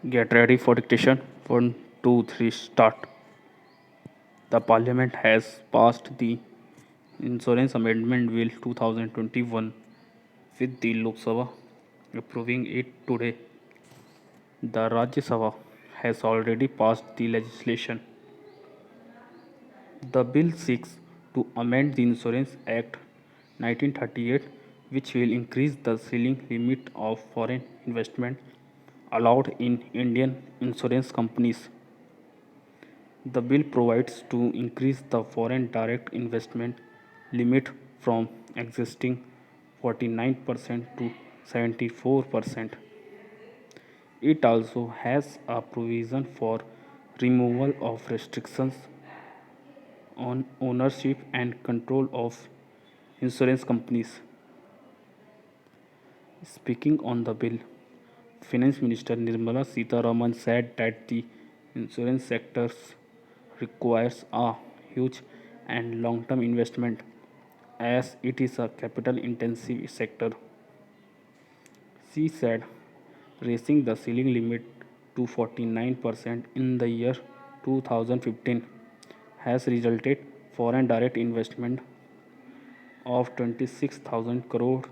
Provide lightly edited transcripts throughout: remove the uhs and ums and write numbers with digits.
Get ready for dictation. One, two, three, start. The Parliament has passed the Insurance Amendment Bill 2021 with the Lok Sabha approving it today. The Rajya Sabha has already passed the legislation. The bill seeks to amend the Insurance Act 1938, which will increase the ceiling limit of foreign investment allowed in Indian insurance companies. The bill provides to increase the foreign direct investment limit from existing 49% to 74%. It also has a provision for removal of restrictions on ownership and control of insurance companies. Speaking on the bill, Finance Minister Nirmala Sitharaman said that the insurance sector requires a huge and long-term investment as it is a capital-intensive sector. She said raising the ceiling limit to 49% in the year 2015 has resulted foreign direct investment of 26,000 crore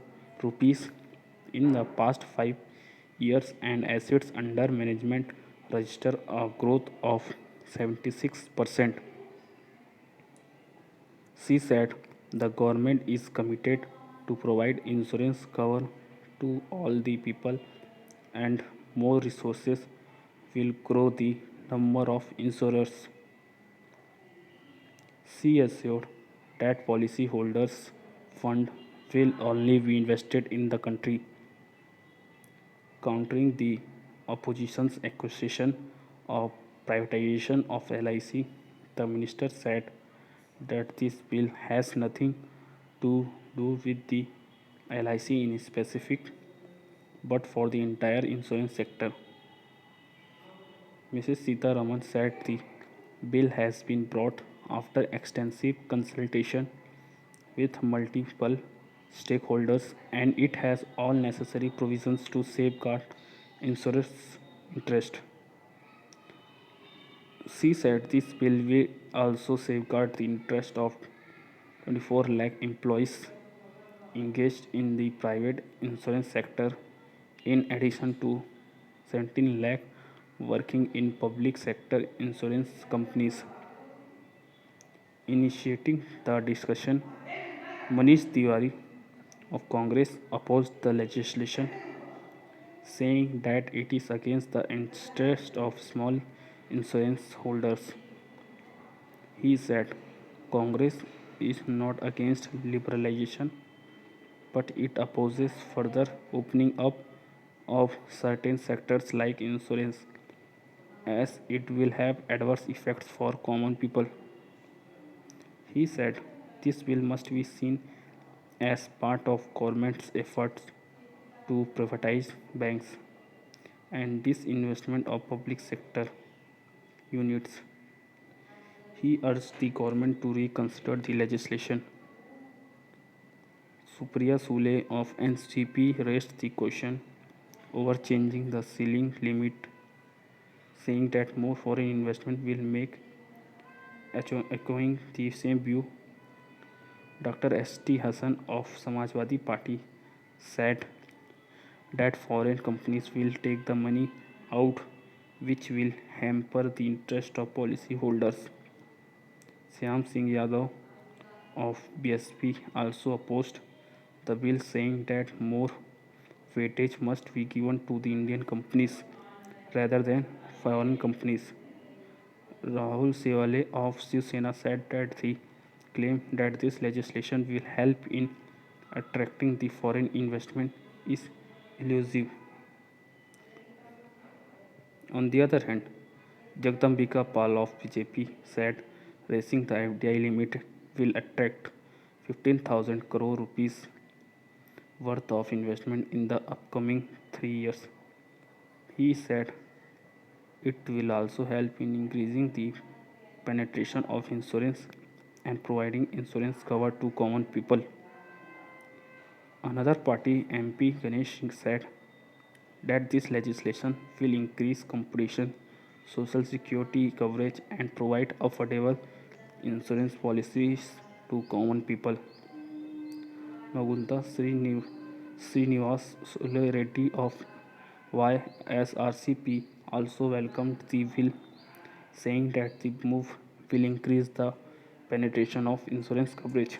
rupees in the past 5 years and assets under management register a growth of 76%. She said the government is committed to provide insurance cover to all the people and more resources will grow the number of insurers. She assured that policyholders' fund will only be invested in the country, countering the opposition's accusation of privatization of LIC. The minister said that this bill has nothing to do with the LIC in specific, but for the entire insurance sector. Mrs. Sitharaman said the bill has been brought after extensive consultation with multiple stakeholders and it has all necessary provisions to safeguard insurers' interest. She said this bill will also safeguard the interest of 24 lakh employees engaged in the private insurance sector in addition to 17 lakh working in public sector insurance companies. Initiating the discussion, Manish Tiwari of Congress opposed the legislation, saying that it is against the interest of small insurance holders. He said Congress is not against liberalization, but it opposes further opening up of certain sectors like insurance, as it will have adverse effects for common people. He said this bill must be seen as part of government's efforts to privatize banks and disinvestment of public sector units. He urged the government to reconsider the legislation. Supriya Sule of NCP raised the question over changing the ceiling limit, saying that more foreign investment will make echoing the same view. Dr. S.T. Hassan of Samajwadi Party said that foreign companies will take the money out, which will hamper the interest of policyholders. Syam Singh Yadav of BSP also opposed the bill, saying that more weightage must be given to the Indian companies rather than foreign companies. Rahul Sewale of Shiv Sena said that the claim that this legislation will help in attracting the foreign investment is elusive. On the other hand, Jagdambika Pal of BJP said raising the FDI limit will attract 15,000 crore rupees worth of investment in the upcoming 3 years. He said it will also help in increasing the penetration of insurance and providing insurance cover to common people. Another party MP Ganesh Singh said that this legislation will increase competition, social security coverage, and provide affordable insurance policies to common people. Magunta Srinivas Reddy of YSRCP also welcomed the bill, saying that the move will increase the penetration of insurance coverage.